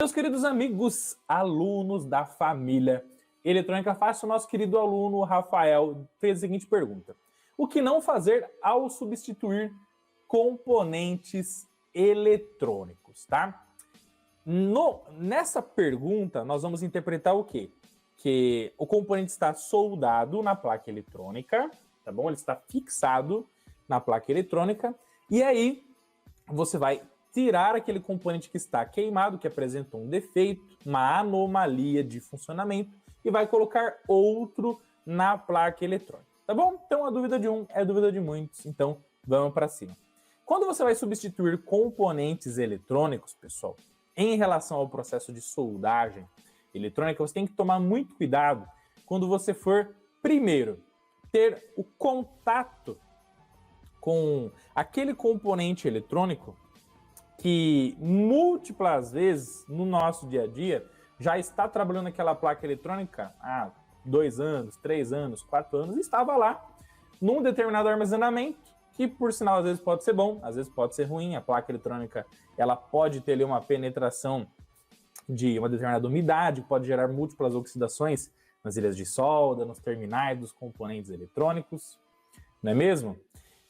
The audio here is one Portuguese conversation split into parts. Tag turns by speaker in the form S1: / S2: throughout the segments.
S1: Meus queridos amigos, alunos da família Eletrônica Fácil, nosso querido aluno Rafael fez a seguinte pergunta: o que não fazer ao substituir componentes eletrônicos, tá? Nessa pergunta, nós vamos interpretar o quê? Que o componente está soldado na placa eletrônica, tá bom? Ele está fixado na placa eletrônica, e aí você vai tirar aquele componente que está queimado, que apresentou um defeito, uma anomalia de funcionamento, e vai colocar outro na placa eletrônica, tá bom? Então a dúvida de um é a dúvida de muitos, então vamos para cima. Quando você vai substituir componentes eletrônicos, pessoal, em relação ao processo de soldagem eletrônica, você tem que tomar muito cuidado quando você for, primeiro, ter o contato com aquele componente eletrônico que múltiplas vezes no nosso dia a dia já está trabalhando naquela placa eletrônica há 2 anos, 3 anos, 4 anos, e estava lá num determinado armazenamento, que por sinal às vezes pode ser bom, às vezes pode ser ruim. A placa eletrônica ela pode ter ali uma penetração de uma determinada umidade, pode gerar múltiplas oxidações nas ilhas de solda, nos terminais dos componentes eletrônicos, não é mesmo?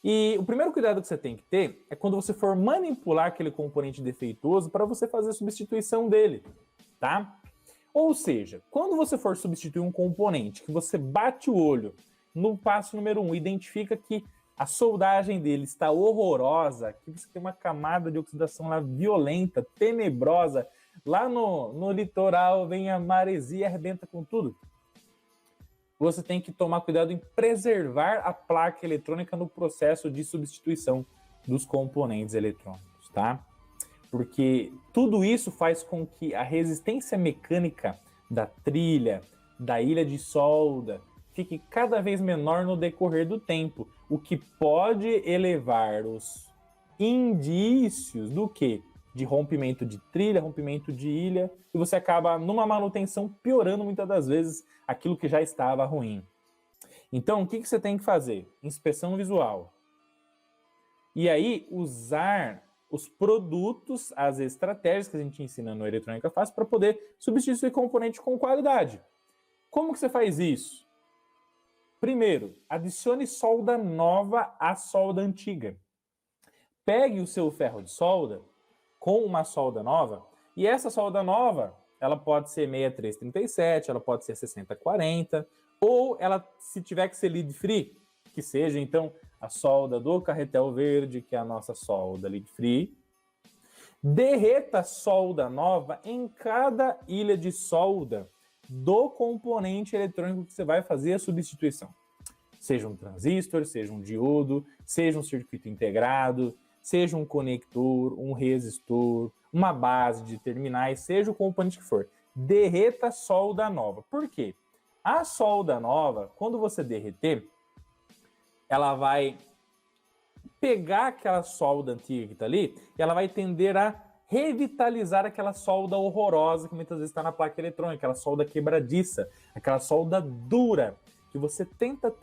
S1: E o primeiro cuidado que você tem que ter é quando você for manipular aquele componente defeituoso para você fazer a substituição dele, tá? Ou seja, quando você for substituir um componente que você bate o olho no passo número 1, identifica que a soldagem dele está horrorosa, que você tem uma camada de oxidação lá violenta, tenebrosa, lá no litoral vem a maresia e arrebenta com tudo. Você tem que tomar cuidado em preservar a placa eletrônica no processo de substituição dos componentes eletrônicos, tá? Porque tudo isso faz com que a resistência mecânica da trilha, da ilha de solda, fique cada vez menor no decorrer do tempo, o que pode elevar os indícios do quê? De rompimento de trilha, rompimento de ilha, e você acaba numa manutenção piorando muitas das vezes aquilo que já estava ruim. Então, o que você tem que fazer? Inspeção visual. E aí, usar os produtos, as estratégias que a gente ensina no Eletrônica Fácil para poder substituir componente com qualidade. Como que você faz isso? Primeiro, adicione solda nova à solda antiga. Pegue o seu ferro de solda com uma solda nova, e essa solda nova, ela pode ser 6337, ela pode ser 6040, ou ela, se tiver que ser lead free, que seja então a solda do carretel verde, que é a nossa solda lead free. Derreta a solda nova em cada ilha de solda do componente eletrônico que você vai fazer a substituição. Seja um transistor, seja um diodo, seja um circuito integrado, seja um conector, um resistor, uma base de terminais, seja o componente que for. Derreta a solda nova. Por quê? A solda nova, quando você derreter, ela vai pegar aquela solda antiga que está ali e ela vai tender a revitalizar aquela solda horrorosa que muitas vezes está na placa eletrônica, aquela solda quebradiça, aquela solda dura, que você tenta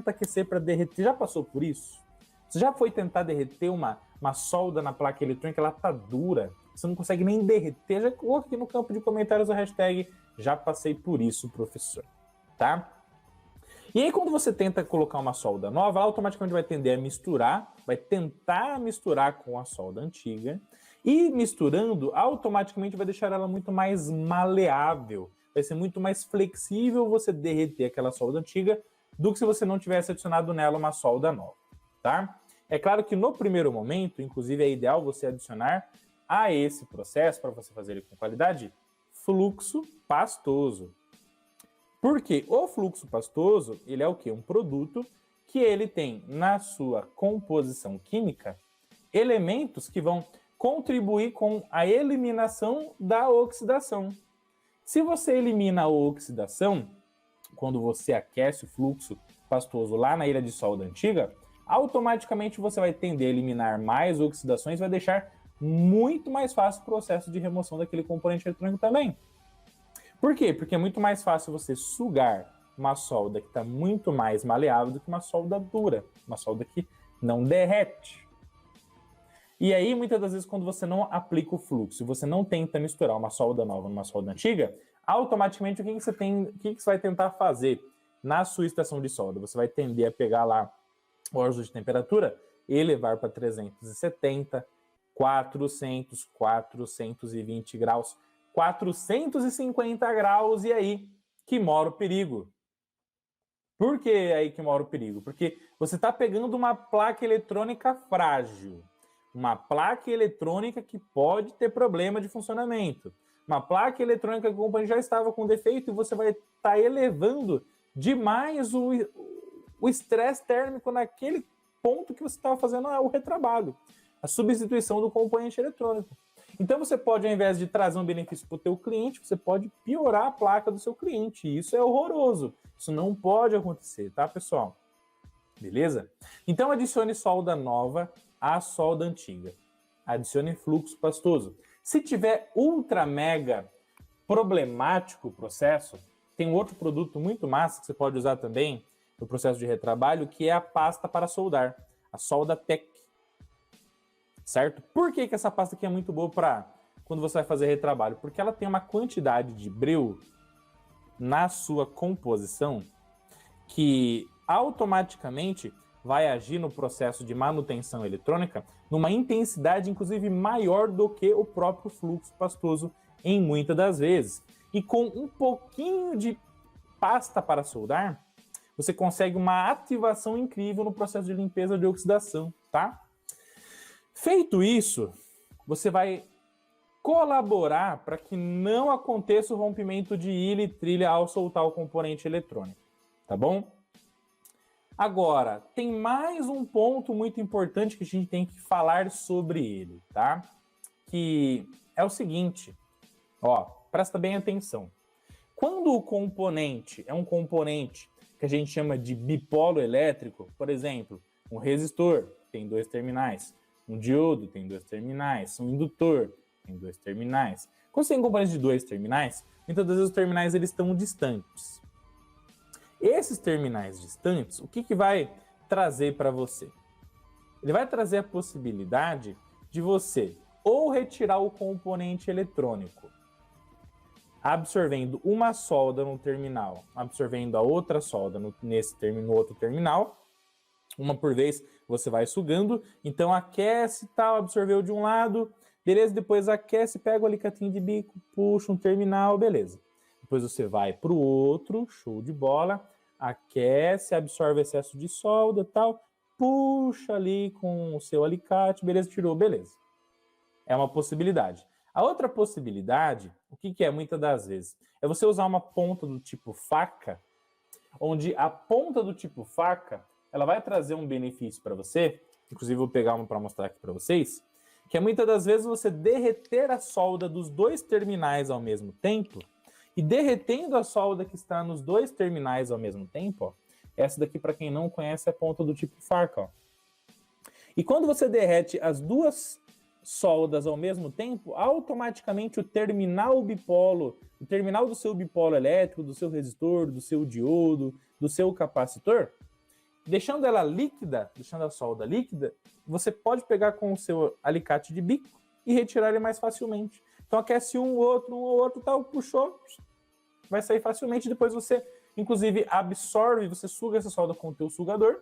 S1: aquecer para derreter. Já passou por isso? Você já foi tentar derreter uma solda na placa eletrônica, ela tá dura, você não consegue nem derreter? Já coloca aqui no campo de comentários a hashtag já passei por isso, professor, tá? E aí quando você tenta colocar uma solda nova, ela automaticamente vai tender a misturar, vai tentar misturar com a solda antiga, e misturando, automaticamente vai deixar ela muito mais maleável, vai ser muito mais flexível você derreter aquela solda antiga do que se você não tivesse adicionado nela uma solda nova, tá? É claro que no primeiro momento, inclusive é ideal você adicionar a esse processo, para você fazer ele com qualidade, fluxo pastoso. Por quê? O fluxo pastoso, ele é o quê? Um produto que ele tem na sua composição química elementos que vão contribuir com a eliminação da oxidação. Se você elimina a oxidação, quando você aquece o fluxo pastoso lá na ilha de solda antiga, automaticamente você vai tender a eliminar mais oxidações, vai deixar muito mais fácil o processo de remoção daquele componente eletrônico também. Por quê? Porque é muito mais fácil você sugar uma solda que está muito mais maleável do que uma solda dura, uma solda que não derrete. E aí, muitas das vezes, quando você não aplica o fluxo, você não tenta misturar uma solda nova numa solda antiga, automaticamente o que você vai tentar fazer na sua estação de solda? Você vai tender a pegar lá o ajuste de temperatura e elevar para 370, 400, 420 graus, 450 graus, e aí que mora o perigo. Por que aí que mora o perigo? Porque você está pegando uma placa eletrônica frágil, uma placa eletrônica que pode ter problema de funcionamento, uma placa eletrônica que a companhia já estava com defeito e você vai estar elevando demais o estresse térmico naquele ponto que você estava fazendo o retrabalho, a substituição do componente eletrônico. Então você pode, ao invés de trazer um benefício para o teu cliente, você pode piorar a placa do seu cliente. E isso é horroroso. Isso não pode acontecer, tá, pessoal? Beleza? Então adicione solda nova à solda antiga. Adicione fluxo pastoso. Se tiver ultra mega problemático o processo, tem um outro produto muito massa que você pode usar também no processo de retrabalho, que é a pasta para soldar, a solda Tech. Certo? Por que essa pasta aqui é muito boa para quando você vai fazer retrabalho? Porque ela tem uma quantidade de breu na sua composição que automaticamente vai agir no processo de manutenção eletrônica numa intensidade, inclusive, maior do que o próprio fluxo pastoso em muitas das vezes. E com um pouquinho de pasta para soldar, você consegue uma ativação incrível no processo de limpeza de oxidação, tá? Feito isso, você vai colaborar para que não aconteça o rompimento de ilha e trilha ao soltar o componente eletrônico, tá bom? Agora, tem mais um ponto muito importante que a gente tem que falar sobre ele, tá? Que é o seguinte, ó, presta bem atenção. Quando o componente é um componente que a gente chama de bipolo elétrico, por exemplo, um resistor tem 2 terminais, um diodo tem 2 terminais, um indutor tem 2 terminais. Quando você tem componentes de 2 terminais, muitas das vezes os terminais eles estão distantes. Esses terminais distantes, o que vai trazer para você? Ele vai trazer a possibilidade de você ou retirar o componente eletrônico, absorvendo uma solda no terminal, absorvendo a outra solda no outro terminal, uma por vez você vai sugando, então aquece, tal, absorveu de um lado, beleza, depois aquece, pega o alicatinho de bico, puxa um terminal, beleza. Depois você vai para o outro, show de bola, aquece, absorve excesso de solda, tal, puxa ali com o seu alicate, beleza, tirou, beleza. É uma possibilidade. A outra possibilidade, o que é muitas das vezes? É você usar uma ponta do tipo faca, onde a ponta do tipo faca, ela vai trazer um benefício para você, inclusive vou pegar uma para mostrar aqui para vocês, que é muitas das vezes você derreter a solda dos 2 terminais ao mesmo tempo, e derretendo a solda que está nos 2 terminais ao mesmo tempo, ó, essa daqui, para quem não conhece, é a ponta do tipo faca. Ó. E quando você derrete as 2 soldas ao mesmo tempo, automaticamente o terminal bipolo, o terminal do seu bipolo elétrico, do seu resistor, do seu diodo, do seu capacitor, deixando ela líquida, deixando a solda líquida, você pode pegar com o seu alicate de bico e retirar ele mais facilmente. Então aquece um, outro, tal, puxou, vai sair facilmente. Depois você, inclusive, absorve, você suga essa solda com o teu sugador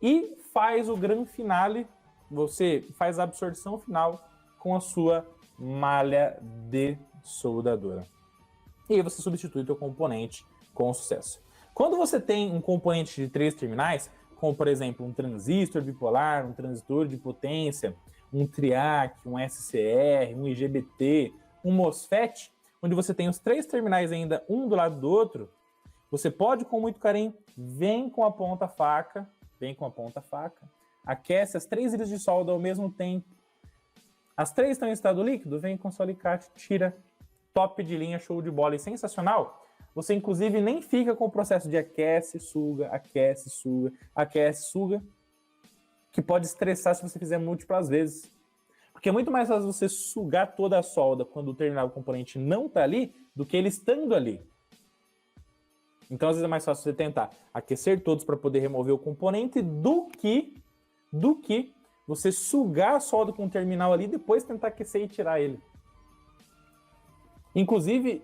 S1: e faz o gran finale, você faz a absorção final com a sua malha de soldadora. E aí você substitui o teu componente com sucesso. Quando você tem um componente de 3 terminais, como por exemplo um transistor bipolar, um transistor de potência, um triac, um SCR, um IGBT, um MOSFET, onde você tem os 3 terminais ainda um do lado do outro, você pode, com muito carinho, vem com a ponta faca, aquece as 3 ilhas de solda ao mesmo tempo. As 3 estão em estado líquido, vem com seu alicate, tira, top de linha, show de bola e sensacional. Você, inclusive, nem fica com o processo de aquece, suga, que pode estressar se você fizer múltiplas vezes. Porque é muito mais fácil você sugar toda a solda quando o terminal componente não está ali, do que ele estando ali. Então, às vezes é mais fácil você tentar aquecer todos para poder remover o componente do que você sugar a solda com o terminal ali e depois tentar aquecer e tirar ele. Inclusive,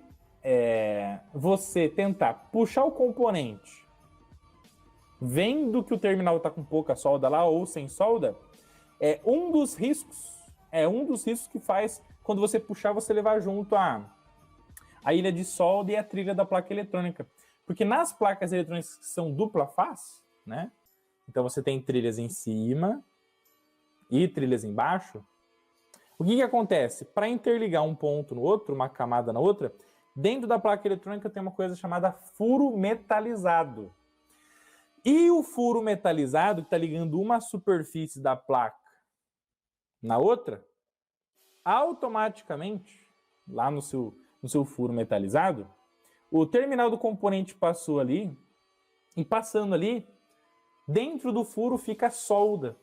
S1: você tentar puxar o componente vendo que o terminal está com pouca solda lá ou sem solda, é um dos riscos que faz quando você puxar, você levar junto a ilha de solda e a trilha da placa eletrônica. Porque nas placas eletrônicas que são dupla face, né? Então você tem trilhas em cima e trilhas embaixo. O que acontece? Para interligar um ponto no outro, uma camada na outra, dentro da placa eletrônica tem uma coisa chamada furo metalizado. E o furo metalizado, que está ligando uma superfície da placa na outra, automaticamente, lá no seu furo metalizado, o terminal do componente passou ali, e passando ali, dentro do furo fica solda.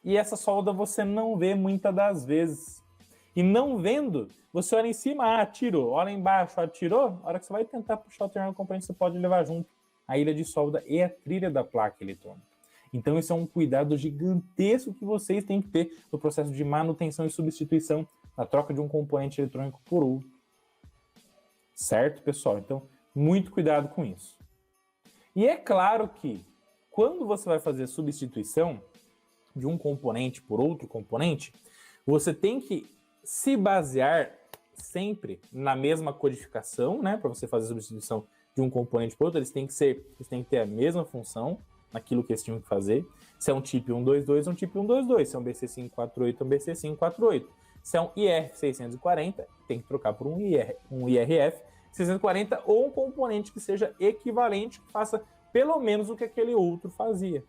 S1: E essa solda você não vê muitas das vezes. E não vendo, você olha em cima, atirou. Olha embaixo, atirou. A hora que você vai tentar puxar o terminal do componente, você pode levar junto a ilha de solda e a trilha da placa eletrônica. Então, isso é um cuidado gigantesco que vocês têm que ter no processo de manutenção e substituição na troca de um componente eletrônico por outro. Certo, pessoal? Então, muito cuidado com isso. E é claro que, quando você vai fazer a substituição de um componente por outro componente, você tem que se basear sempre na mesma codificação, né? Para você fazer a substituição de um componente por outro, eles têm que ter a mesma função naquilo que eles tinham que fazer. Se é um chip 122, é um chip 122. Se é um BC548, é um BC548. Se é um IR640, tem que trocar por um IRF 640 ou um componente que seja equivalente, que faça pelo menos o que aquele outro fazia.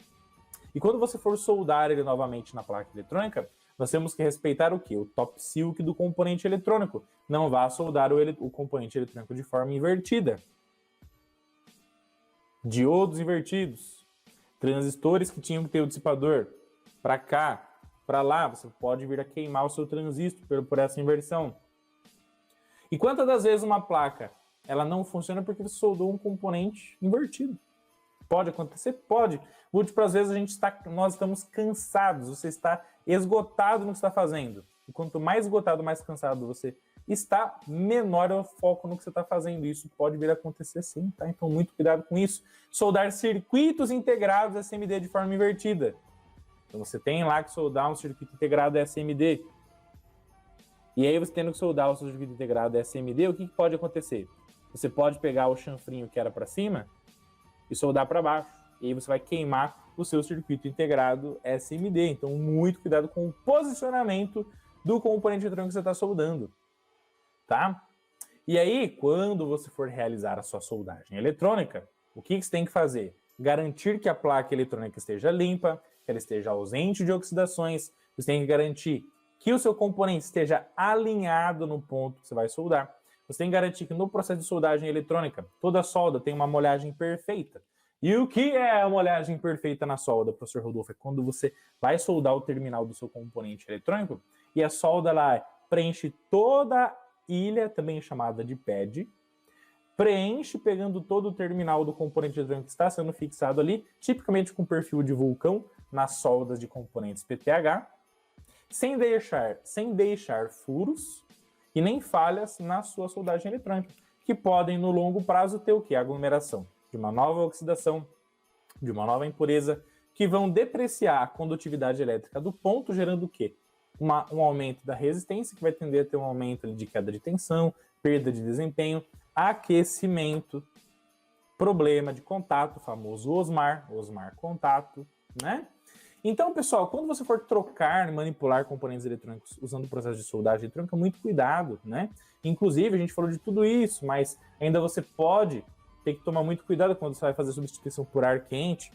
S1: E quando você for soldar ele novamente na placa eletrônica, nós temos que respeitar o quê? O top silk do componente eletrônico. Não vá soldar o componente eletrônico de forma invertida. Diodos invertidos. Transistores que tinham que ter o dissipador para cá, para lá, você pode vir a queimar o seu transistor por essa inversão. E quantas das vezes uma placa ela não funciona porque você soldou um componente invertido? Pode acontecer? Pode. Múltiplas vezes nós estamos cansados, você está esgotado no que está fazendo. E quanto mais esgotado, mais cansado você está, menor é o foco no que você está fazendo. Isso pode vir a acontecer sim, tá? Então, muito cuidado com isso. Soldar circuitos integrados SMD de forma invertida. Então, você tem lá que soldar um circuito integrado SMD. E aí, você tendo que soldar o seu circuito integrado SMD, o que pode acontecer? Você pode pegar o chanfrinho que era para cima e soldar para baixo. E aí, você vai queimar o seu circuito integrado SMD. Então, muito cuidado com o posicionamento do componente eletrônico que você está soldando. Tá? E aí, quando você for realizar a sua soldagem eletrônica, o que você tem que fazer? Garantir que a placa eletrônica esteja limpa, que ela esteja ausente de oxidações. Você tem que garantir que o seu componente esteja alinhado no ponto que você vai soldar. Você tem que garantir que no processo de soldagem eletrônica, toda solda tem uma molhagem perfeita. E o que é a molhagem perfeita na solda, professor Rodolfo? É quando você vai soldar o terminal do seu componente eletrônico e a solda lá preenche toda a ilha, também chamada de pad, preenche pegando todo o terminal do componente eletrônico que está sendo fixado ali, tipicamente com perfil de vulcão nas soldas de componentes PTH, sem deixar furos e nem falhas na sua soldagem eletrônica, que podem no longo prazo ter o quê? Aglomeração de uma nova oxidação, de uma nova impureza, que vão depreciar a condutividade elétrica do ponto, gerando o quê? Um aumento da resistência, que vai tender a ter um aumento de queda de tensão, perda de desempenho, aquecimento, problema de contato, famoso osmar contato, né? Então, pessoal, quando você for trocar, manipular componentes eletrônicos usando o processo de soldagem eletrônica, muito cuidado, né? Inclusive, a gente falou de tudo isso, mas ainda você pode ter que tomar muito cuidado quando você vai fazer substituição por ar quente,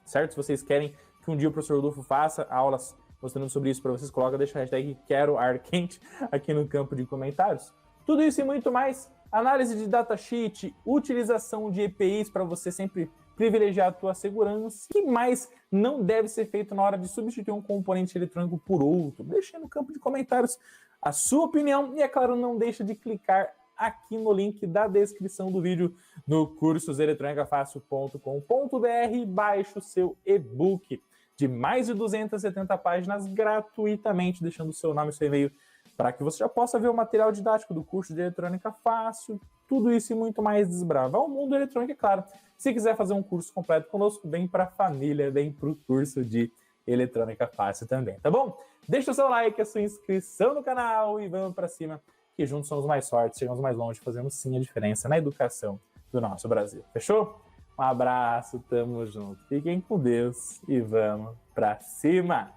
S1: certo? Se vocês querem que um dia o professor Rodolfo faça aulas mostrando sobre isso para vocês, coloca, deixa a hashtag quero ar quente aqui no campo de comentários. Tudo isso e muito mais, análise de datasheet, utilização de EPIs para você sempre privilegiar a tua segurança. O que mais não deve ser feito na hora de substituir um componente eletrônico por outro? Deixa no campo de comentários a sua opinião e, é claro, não deixa de clicar aqui no link da descrição do vídeo no cursoseletronicafácil.com.br, baixe o seu e-book. de mais de 270 páginas gratuitamente, deixando o seu nome e seu e-mail para que você já possa ver o material didático do curso de eletrônica fácil, tudo isso e muito mais, desbravar o mundo eletrônico, é claro. Se quiser fazer um curso completo conosco, vem para a família, vem para o curso de eletrônica fácil também, tá bom? Deixa o seu like, a sua inscrição no canal e vamos para cima, que juntos somos mais fortes, chegamos mais longe, fazemos sim a diferença na educação do nosso Brasil. Fechou? Um abraço, tamo junto. Fiquem com Deus e vamos para cima!